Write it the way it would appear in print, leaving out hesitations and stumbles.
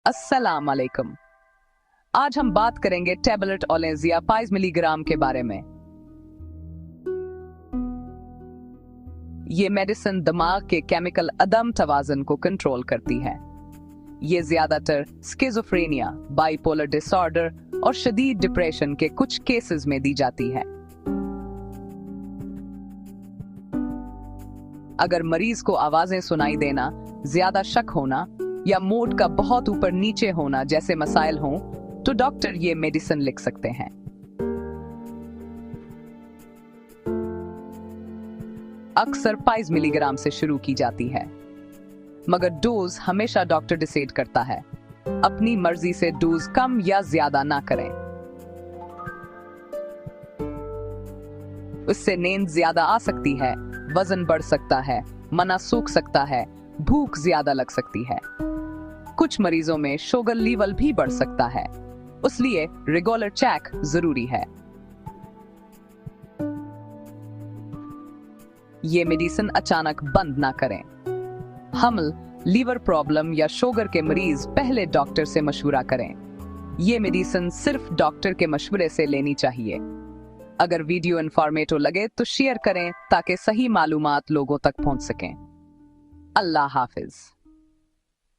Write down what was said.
अस्सलाम वालेकुम। आज हम बात करेंगे टैबलेट ओलेंजिया 5 मिलीग्राम के बारे में। ये मेडिसिन दिमाग के केमिकल अदम तवाज़ुन को कंट्रोल करती है। ये ज्यादातर स्किज़ोफ्रेनिया, बाइपोलर डिसऑर्डर और शदीद डिप्रेशन के कुछ केसेस में दी जाती है। अगर मरीज को आवाजें सुनाई देना, ज्यादा शक होना या मूड का बहुत ऊपर नीचे होना जैसे मसाइल हों, तो डॉक्टर ये मेडिसिन लिख सकते हैं। अक्सर 5 मिलीग्राम से शुरू की जाती है, मगर डोज हमेशा डॉक्टर डिसाइड करता है। अपनी मर्जी से डोज कम या ज्यादा ना करें। उससे नींद ज्यादा आ सकती है, वजन बढ़ सकता है, मना सूख सकता है, भूख ज्यादा लग सकती है। कुछ मरीजों में शुगर लेवल भी बढ़ सकता है, इसलिए रेगुलर चेक जरूरी है। ये मेडिसिन अचानक बंद ना करें। हमल, लीवर प्रॉब्लम या शुगर के मरीज पहले डॉक्टर से मशवरा करें। ये मेडिसिन सिर्फ डॉक्टर के मशवरे से लेनी चाहिए। अगर वीडियो इंफॉर्मेटिव लगे तो शेयर करें ताकि सही मालूमात लोगों तक पहुंच सकें। अल्लाह हाफिज।